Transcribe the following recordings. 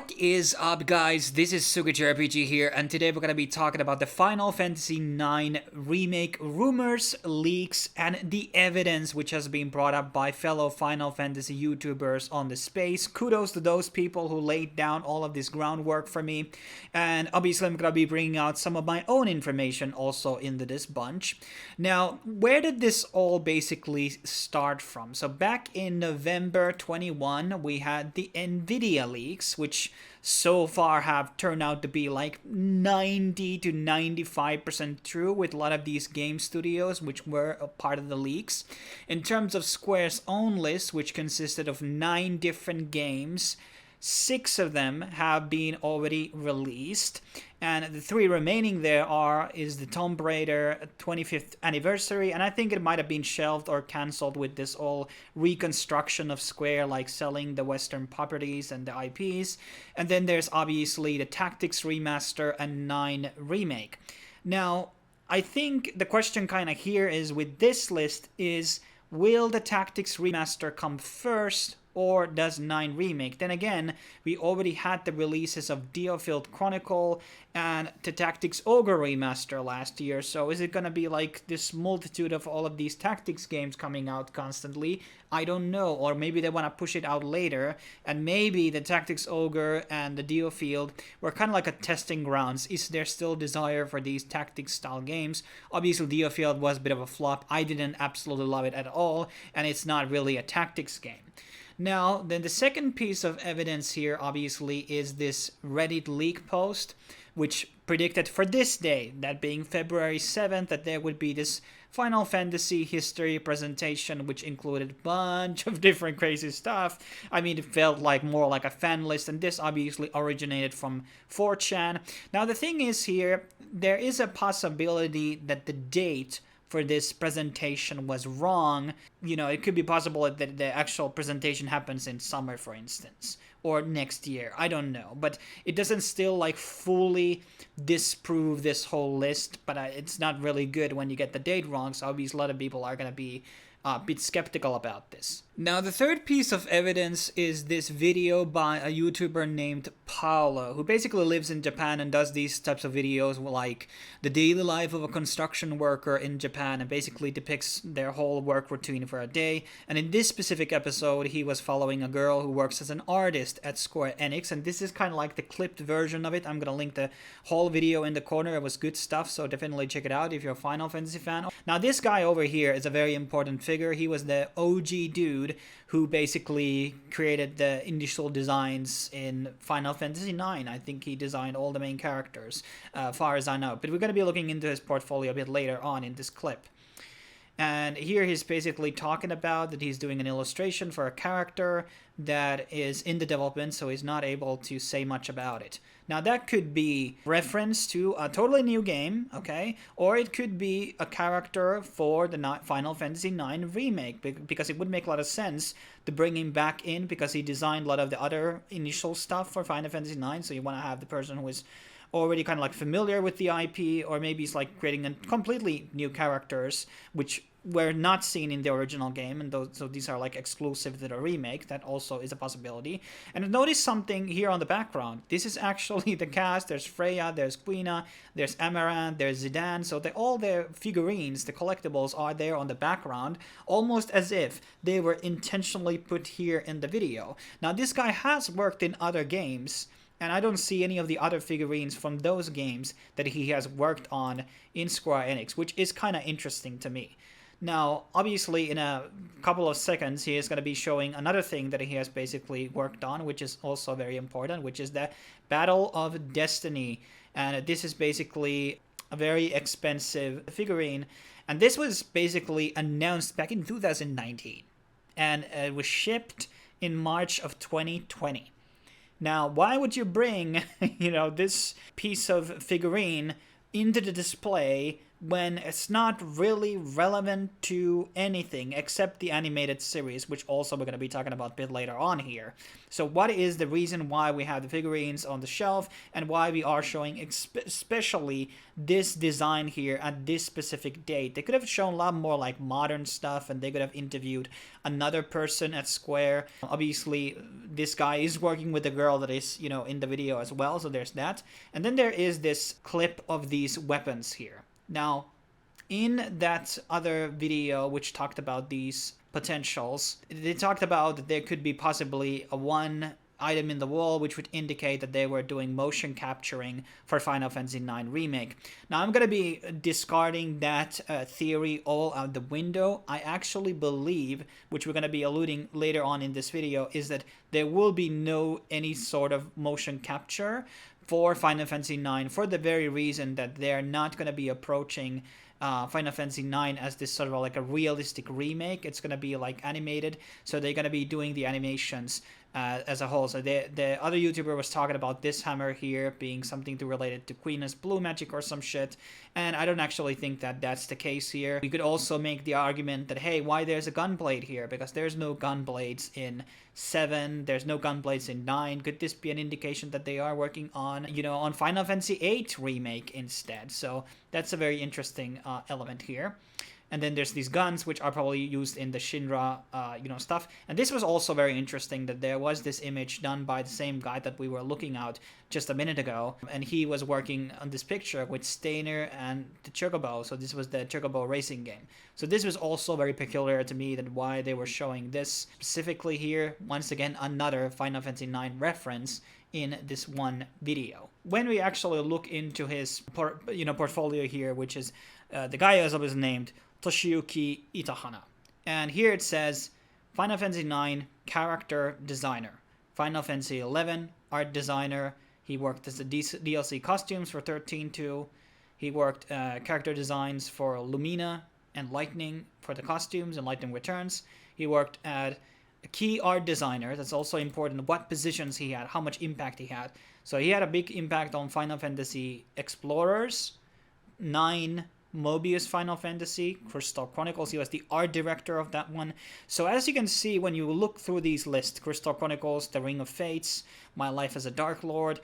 What is up, guys? This is Sugi JRPG here, and today we're going to be talking about the Final Fantasy IX Remake rumors, leaks, and the evidence which has been brought up by fellow Final Fantasy YouTubers on the space. Kudos to those people who laid down all of this groundwork for me, and obviously I'm going to be bringing out some of my own information also into this bunch. Now, where did this all basically start from? So back in November 21, we had the Nvidia leaks, which so far have turned out to be like 90 to 95% true with a lot of these game studios which were a part of the leaks. In terms of Square's own list, which consisted of 9 different games, 6 of them have been already released, and the 3 remaining is the Tomb Raider 25th anniversary, and I think it might have been shelved or cancelled with this whole reconstruction of Square, like selling the Western properties and the IPs. And then there's obviously the Tactics Remaster and 9 Remake. Now, I think the question kind of here is, with this list, is will the Tactics Remaster come first, or does 9 Remake? Then again, we already had the releases of Diofield Chronicle and the Tactics Ogre Remaster last year, so is it gonna be like this multitude of all of these Tactics games coming out constantly? I don't know, or maybe they want to push it out later, and maybe the Tactics Ogre and the Diofield were kind of like a testing grounds. Is there still desire for these Tactics style games? Obviously Diofield was a bit of a flop. I didn't absolutely love it at all, and it's not really a Tactics game. Now, then the second piece of evidence here, obviously, is this Reddit leak post, which predicted for this day, that being February 7th, that there would be this Final Fantasy history presentation, which included a bunch of different crazy stuff. I mean, it felt like more like a fan list, and this obviously originated from 4chan. Now, the thing is here, there is a possibility that the date for this presentation was wrong. You know, it could be possible that the actual presentation happens in summer, for instance, or next year. I don't know, but it doesn't still like fully disprove this whole list, but it's not really good when you get the date wrong, so obviously a lot of people are going to be a bit skeptical about this. Now, the third piece of evidence is this video by a YouTuber named Paolo, who basically lives in Japan and does these types of videos like the daily life of a construction worker in Japan, and basically depicts their whole work routine for a day. And in this specific episode, he was following a girl who works as an artist at Square Enix, and this is kind of like the clipped version of it. I'm gonna link the whole video in the corner. It was good stuff, so definitely check it out if you're a Final Fantasy fan. Now, this guy over here is a very important figure. He was the OG dude who basically created the initial designs in Final Fantasy IX. I think he designed all the main characters, far as I know. But we're going to be looking into his portfolio a bit later on in this clip. And here he's basically talking about that he's doing an illustration for a character that is in the development, so he's not able to say much about it. Now, that could be reference to a totally new game, okay? Or it could be a character for the Final Fantasy IX Remake, because it would make a lot of sense to bring him back in, because he designed a lot of the other initial stuff for Final Fantasy IX, so you want to have the person who is already kind of like familiar with the IP, or maybe he's like creating a completely new characters, which were not seen in the original game, and so these are like exclusive to the remake. That also is a possibility. And notice something here on the background. This is actually the cast. There's Freya, there's Quina, there's Amaranth, there's Zidane. So all their figurines, the collectibles, are there on the background, almost as if they were intentionally put here in the video. Now, this guy has worked in other games, and I don't see any of the other figurines from those games that he has worked on in Square Enix, which is kind of interesting to me. Now, obviously, in a couple of seconds, he is going to be showing another thing that he has basically worked on, which is also very important, which is the Battle of Destiny. And this is basically a very expensive figurine. And this was basically announced back in 2019. And it was shipped in March of 2020. Now, why would you bring, this piece of figurine into the display when it's not really relevant to anything except the animated series, which also we're going to be talking about a bit later on here. So what is the reason why we have the figurines on the shelf and why we are showing especially this design here at this specific date? They could have shown a lot more like modern stuff, and they could have interviewed another person at Square. Obviously, this guy is working with the girl that is, you know, in the video as well, so there's that. And then there is this clip of these weapons here. Now, in that other video which talked about these potentials, they talked about that there could be possibly a one item in the wall which would indicate that they were doing motion capturing for Final Fantasy IX Remake. Now, I'm going to be discarding that theory all out the window. I actually believe, which we're going to be alluding later on in this video, is that there will be no any sort of motion capture for Final Fantasy IX, for the very reason that they're not going to be approaching Final Fantasy IX as this sort of like a realistic remake. It's going to be like animated, so they're going to be doing the animations as a whole. So the other YouTuber was talking about this hammer here being something to related to Queen's Blue Magic or some shit, and I don't actually think that that's the case here. We could also make the argument that, hey, why there's a gunblade here? Because there's no gunblades in 7, there's no gunblades in 9. Could this be an indication that they are working on, you know, on Final Fantasy VIII Remake instead? So that's a very interesting element here. And then there's these guns, which are probably used in the Shinra, stuff. And this was also very interesting, that there was this image done by the same guy that we were looking at just a minute ago. And he was working on this picture with Steiner and the Chocobo. So this was the Chocobo racing game. So this was also very peculiar to me, that why they were showing this specifically here. Once again, another Final Fantasy IX reference in this one video. When we actually look into his portfolio here, which is the guy is always named Toshiyuki Itahana. And here it says Final Fantasy IX character designer, Final Fantasy XI art designer. He worked as the DLC costumes for 13-2. He worked character designs for Lumina and Lightning for the costumes and Lightning Returns. He worked at a key art designer. That's also important, what positions he had, how much impact he had. So he had a big impact on Final Fantasy Explorers, 9, Mobius Final Fantasy, Crystal Chronicles. He was the art director of that one. So as you can see, when you look through these lists, Crystal Chronicles, The Ring of Fates, My Life as a Dark Lord,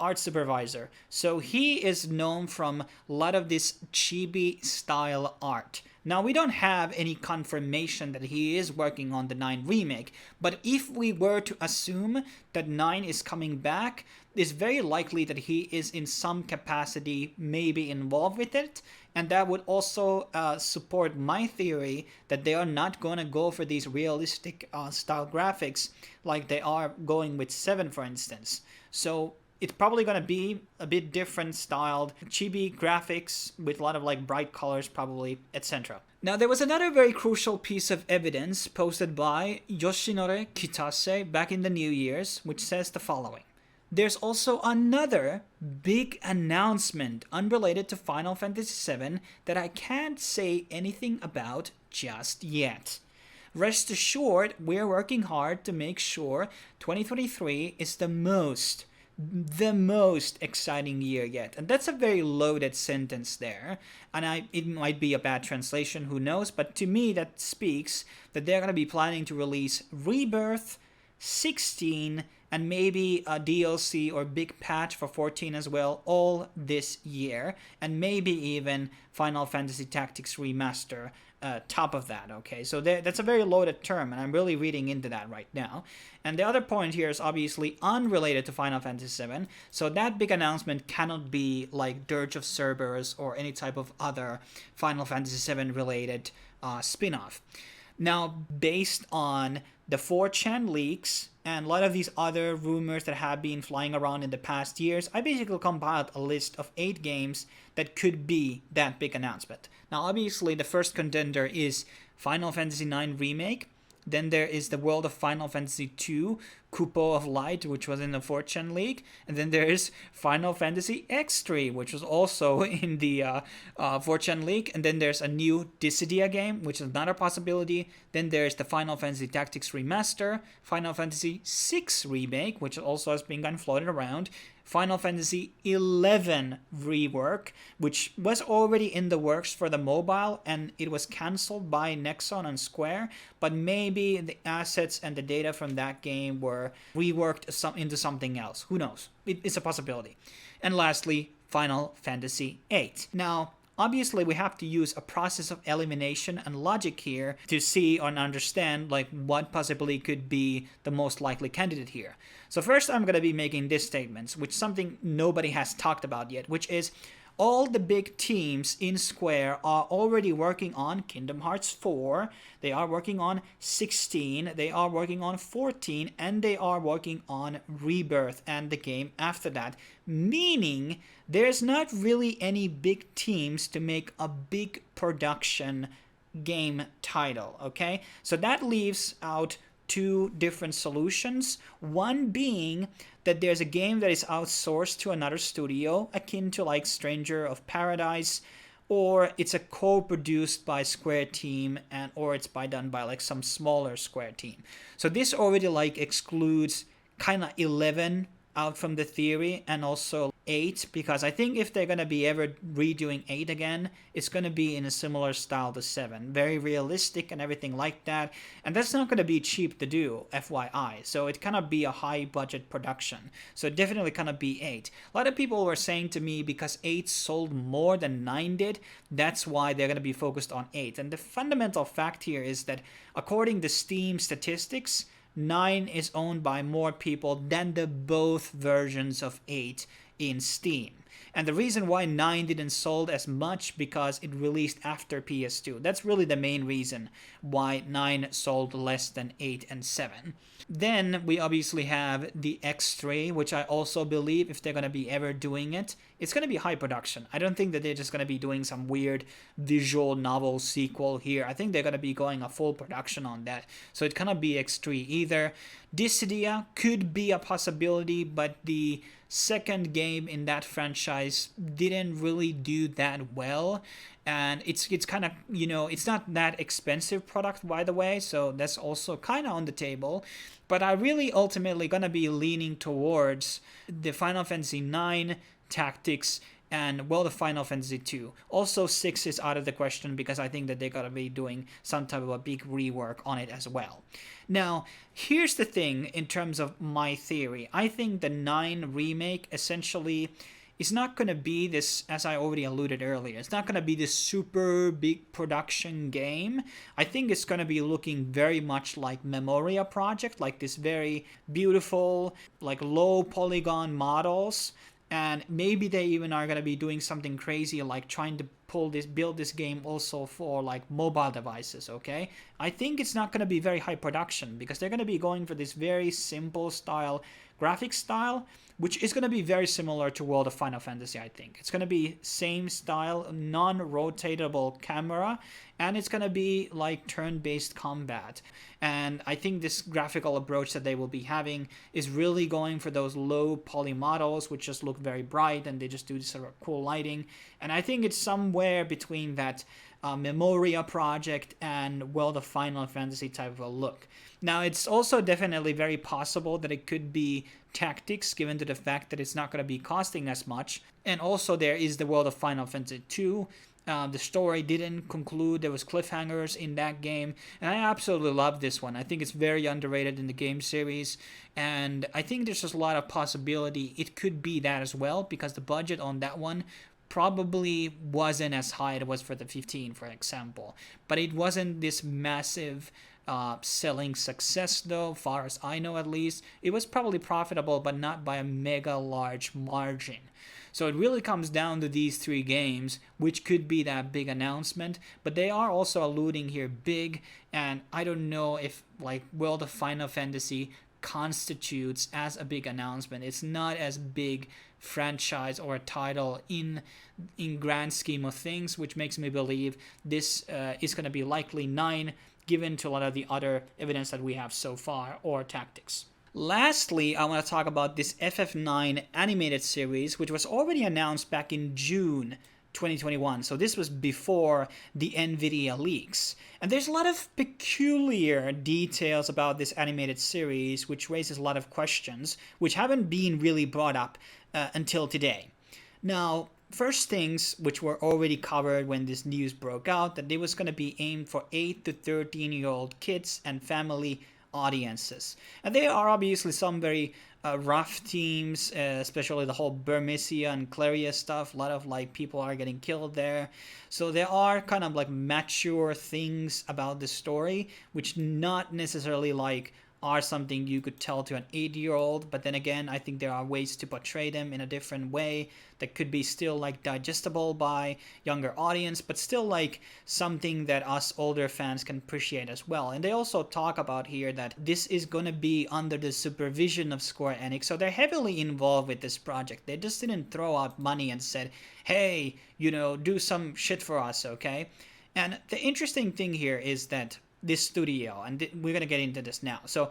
art supervisor. So he is known from a lot of this chibi style art. Now, we don't have any confirmation that he is working on the 9 remake, but if we were to assume that 9 is coming back, it's very likely that he is in some capacity maybe involved with it, and that would also support my theory that they are not going to go for these realistic style graphics like they are going with 7, for instance. So it's probably going to be a bit different styled, chibi graphics with a lot of like bright colors probably, etc. Now, there was another very crucial piece of evidence posted by Yoshinori Kitase back in the New Year's, which says the following. There's also another big announcement unrelated to Final Fantasy VII that I can't say anything about just yet. Rest assured, we're working hard to make sure 2023 is the most exciting year yet. And that's a very loaded sentence there. And it might be a bad translation, who knows? But to me, that speaks that they're going to be planning to release Rebirth, 16, and maybe a DLC or big patch for 14 as well, all this year. And maybe even Final Fantasy Tactics Remaster top of that, okay? So that's a very loaded term, and I'm really reading into that right now. And the other point here is obviously unrelated to Final Fantasy VII, so that big announcement cannot be like Dirge of Cerberus or any type of other Final Fantasy VII related spin-off. Now, based on the 4chan leaks and a lot of these other rumors that have been flying around in the past years, I basically compiled a list of 8 games that could be that big announcement. Now, obviously, the first contender is Final Fantasy IX Remake. Then there is the world of Final Fantasy II Cupo of Light, which was in the Fortune League, and then there's Final Fantasy X3, which was also in the Fortune League, and then there's a new Dissidia game, which is another possibility. Then there's the Final Fantasy Tactics Remaster, Final Fantasy VI Remake, which also has been kind of floated around, Final Fantasy XI rework, which was already in the works for the mobile, and it was cancelled by Nexon and Square, but maybe the assets and the data from that game were reworked into something else. Who knows? It's a possibility. And lastly, Final Fantasy VIII. Now, obviously, we have to use a process of elimination and logic here to see and understand like what possibly could be the most likely candidate here. So first, I'm going to be making this statement, which is something nobody has talked about yet, which is all the big teams in Square are already working on Kingdom Hearts 4, they are working on 16, they are working on 14, and they are working on Rebirth and the game after that. Meaning, there's not really any big teams to make a big production game title, okay? So that leaves out two different solutions. One being that there's a game that is outsourced to another studio, akin to like Stranger of Paradise, or it's a co-produced by Square team, and or it's done by like some smaller Square team. So this already like excludes kind of 11 out from the theory, and also 8, because I think if they're going to be ever redoing 8 again, it's going to be in a similar style to 7. Very realistic and everything like that. And that's not going to be cheap to do, FYI. So it cannot be a high budget production. So it definitely cannot be 8. A lot of people were saying to me because 8 sold more than 9 did, that's why they're going to be focused on 8. And the fundamental fact here is that according to Steam statistics, 9 is owned by more people than the both versions of 8 in Steam. And the reason why 9 didn't sold as much because it released after PS2. That's really the main reason why 9 sold less than 8 and 7. Then we obviously have the X3, which I also believe if they're going to be ever doing it, it's going to be high production. I don't think that they're just going to be doing some weird visual novel sequel here. I think they're going to be going a full production on that. So it cannot be X3 either. Dissidia could be a possibility, but the second game in that franchise didn't really do that well. And it's kind of, you know, it's not that expensive product, by the way, so that's also kind of on the table. But I really ultimately gonna be leaning towards the Final Fantasy IX Tactics and, well, the Final Fantasy II. Also, 6 is out of the question because I think that they're gonna be doing some type of a big rework on it as well. Now, here's the thing in terms of my theory. I think the 9 remake essentially is not going to be this, as I already alluded earlier, it's not going to be this super big production game. I think it's going to be looking very much like Memoria Project, like this very beautiful, like low polygon models. And maybe they even are going to be doing something crazy like trying to build this game also for like mobile devices, okay? I think it's not going to be very high production because they're going to be going for this very simple style, graphic style, which is going to be very similar to World of Final Fantasy, I think. It's going to be same style, non-rotatable camera, and it's going to be like turn-based combat. And I think this graphical approach that they will be having is really going for those low poly models, which just look very bright, and they just do this sort of cool lighting. And I think it's somewhere between that Memoria Project and World of Final Fantasy type of a look. Now, it's also definitely very possible that it could be Tactics, given to the fact that it's not going to be costing as much. And also there is the World of Final Fantasy II. The story didn't conclude. There was cliffhangers in that game, and I absolutely love this one. I think it's very underrated in the game series, and I think there's just a lot of possibility it could be that as well, because the budget on that one probably wasn't as high as it was for the 15, for example. But it wasn't this massive selling success, though, far as I know at least. It was probably profitable, but not by a mega large margin. So it really comes down to these 3 games, which could be that big announcement, but they are also alluding here big, and I don't know if like World of Final Fantasy constitutes as a big announcement. It's not as big franchise or a title in grand scheme of things, which makes me believe this is going to be likely 9, given to a lot of the other evidence that we have so far, or Tactics. Lastly, I want to talk about this FF9 animated series, which was already announced back in June 2021. So this was before the Nvidia leaks. And there's a lot of peculiar details about this animated series, which raises a lot of questions, which haven't been really brought up until today. Now, first things which were already covered when this news broke out, that it was going to be aimed for 8 to 13-year-old kids and family audiences. And there are obviously some very rough themes, especially the whole Burmecia and Claria stuff. A lot of like people are getting killed there. So there are kind of like mature things about the story, which not necessarily like are something you could tell to an 8-year-old, but then again, I think there are ways to portray them in a different way that could be still like digestible by younger audience, but still like something that us older fans can appreciate as well. And they also talk about here that this is going to be under the supervision of Square Enix, so they're heavily involved with this project. They just didn't throw out money and said, hey, do some shit for us, okay? And the interesting thing here is that this studio, and we're going to get into this now. So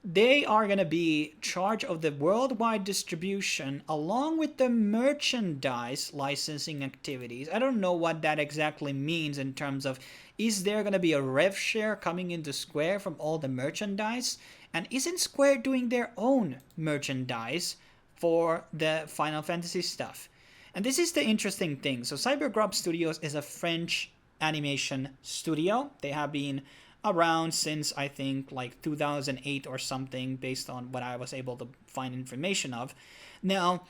they are going to be charge of the worldwide distribution along with the merchandise licensing activities. I don't know what that exactly means in terms of, is there going to be a rev share coming into Square from all the merchandise? And isn't Square doing their own merchandise for the Final Fantasy stuff? And this is the interesting thing. So Cybergrub Studios is a French animation studio. They have been around since I think like 2008 or something, based on what I was able to find information of. Now,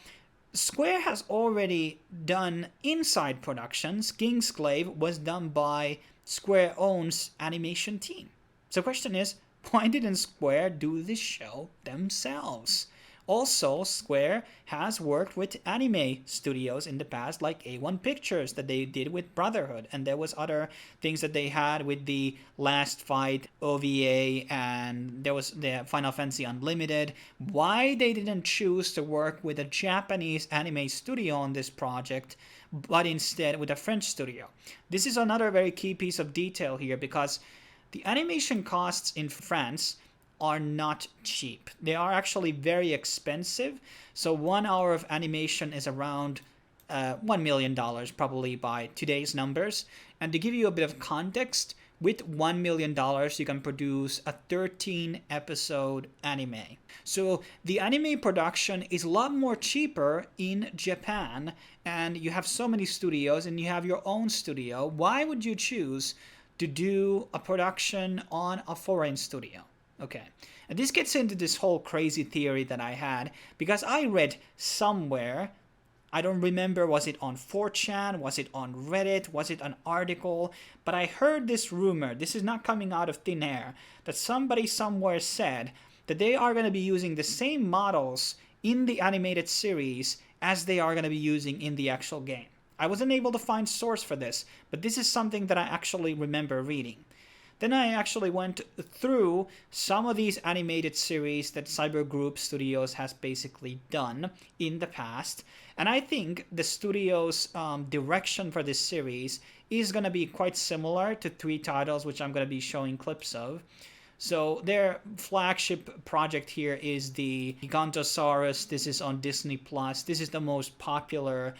Square has already done inside productions. Kingsglaive was done by Square Own's animation team. So the question is, why didn't Square do this show themselves? Also, Square has worked with anime studios in the past, like A1 Pictures that they did with Brotherhood, and there was other things that they had with the Last Fight OVA, and there was the Final Fantasy Unlimited. Why they didn't choose to work with a Japanese anime studio on this project, but instead with a French studio? This is another very key piece of detail here, because the animation costs in France are not cheap. They are actually very expensive. So 1 hour of animation is around $1 million probably by today's numbers. And to give you a bit of context, with $1 million you can produce a 13 episode anime. So the anime production is a lot more cheaper in Japan, and you have so many studios and you have your own studio. Why would you choose to do a production on a foreign studio? Okay, and this gets into this whole crazy theory that I had, because I read somewhere, I don't remember, was it on 4chan, was it on Reddit, was it an article, but I heard this rumor, this is not coming out of thin air, that somebody somewhere said that they are going to be using the same models in the animated series as they are going to be using in the actual game. I wasn't able to find source for this, but this is something that I actually remember reading. Then I actually went through some of these animated series that Cyber Group Studios has basically done in the past. And I think the studio's direction for this series is going to be quite similar to 3 titles, which I'm going to be showing clips of. So their flagship project here is the Gigantosaurus. This is on Disney+. This is the most popular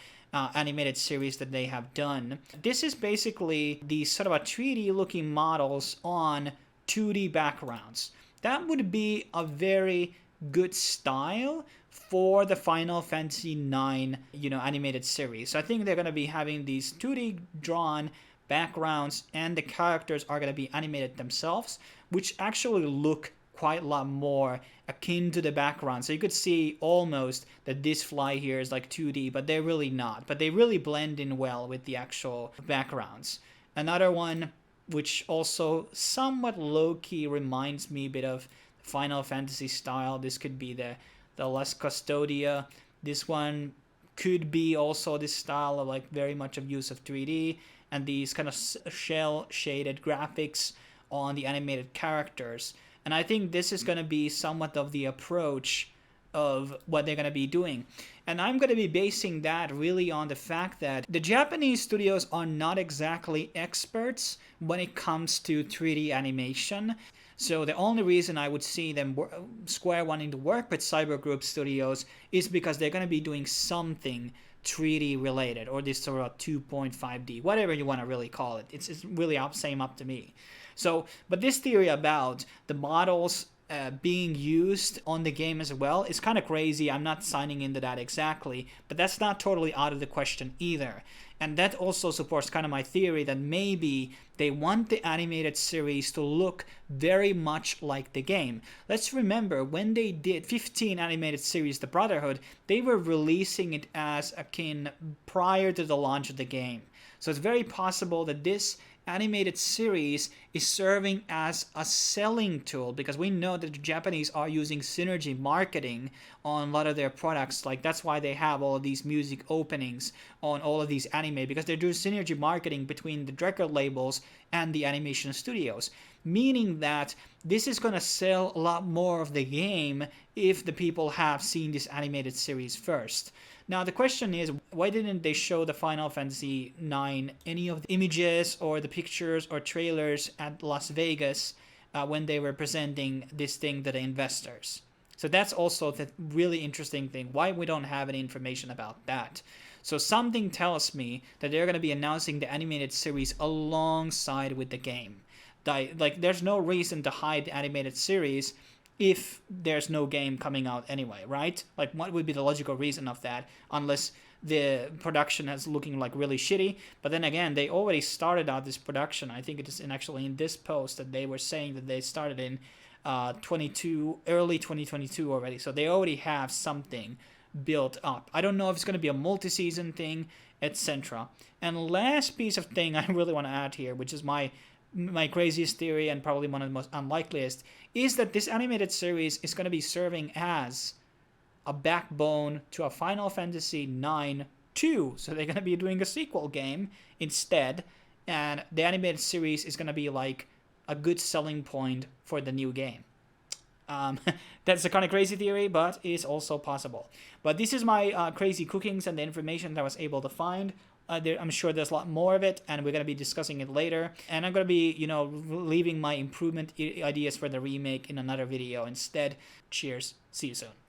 animated series that they have done. This is basically the sort of a 3D looking models on 2D backgrounds. That would be a very good style for the Final Fantasy IX, animated series. So I think they're going to be having these 2D drawn backgrounds, and the characters are going to be animated themselves, which actually look quite a lot more akin to the background. So you could see almost that this fly here is like 2D, but they're really not. But they really blend in well with the actual backgrounds. Another one, which also somewhat low-key reminds me a bit of Final Fantasy style. This could be the Las Custodia. This one could be also this style of like very much of use of 3D and these kind of shell-shaded graphics on the animated characters. And I think this is going to be somewhat of the approach of what they're going to be doing. And I'm going to be basing that really on the fact that the Japanese studios are not exactly experts when it comes to 3D animation. So the only reason I would see them Square wanting to work with Cyber Group Studios is because they're going to be doing something 3D related, or this sort of 2.5D, whatever you want to really call it. It's really up to me. So, but this theory about the models being used on the game as well is kind of crazy. I'm not signing into that exactly, but that's not totally out of the question either. And that also supports kind of my theory that maybe they want the animated series to look very much like the game. Let's remember, when they did 15 animated series, The Brotherhood, they were releasing it as akin prior to the launch of the game. So it's very possible that this animated series is serving as a selling tool, because we know that the Japanese are using synergy marketing on a lot of their products. Like, that's why they have all of these music openings on all of these anime, because they're doing synergy marketing between the record labels and the animation studios, meaning that this is going to sell a lot more of the game if the people have seen this animated series first. Now, the question is, why didn't they show the Final Fantasy IX, any of the images or the pictures or trailers at Las Vegas when they were presenting this thing to the investors? So that's also the really interesting thing, why we don't have any information about that. So something tells me that they're going to be announcing the animated series alongside with the game. Like, there's no reason to hide the animated series if there's no game coming out anyway, right? Like, what would be the logical reason of that, unless the production is looking like really shitty? But then again, they already started out this production. I think it is actually in this post that they were saying that they started in early 2022 already. So they already have something built up. I don't know if it's going to be a multi-season thing, etc. And last piece of thing I really want to add here, which is my craziest theory and probably one of the most unlikeliest, is that this animated series is going to be serving as a backbone to a Final Fantasy IX 2. So they're going to be doing a sequel game instead, and the animated series is going to be like a good selling point for the new game. That's a kind of crazy theory, but it is also possible. But this is my crazy cookings and the information that I was able to find. I'm sure there's a lot more of it, and we're going to be discussing it later. And I'm going to be, leaving my improvement ideas for the remake in another video instead. Cheers. See you soon.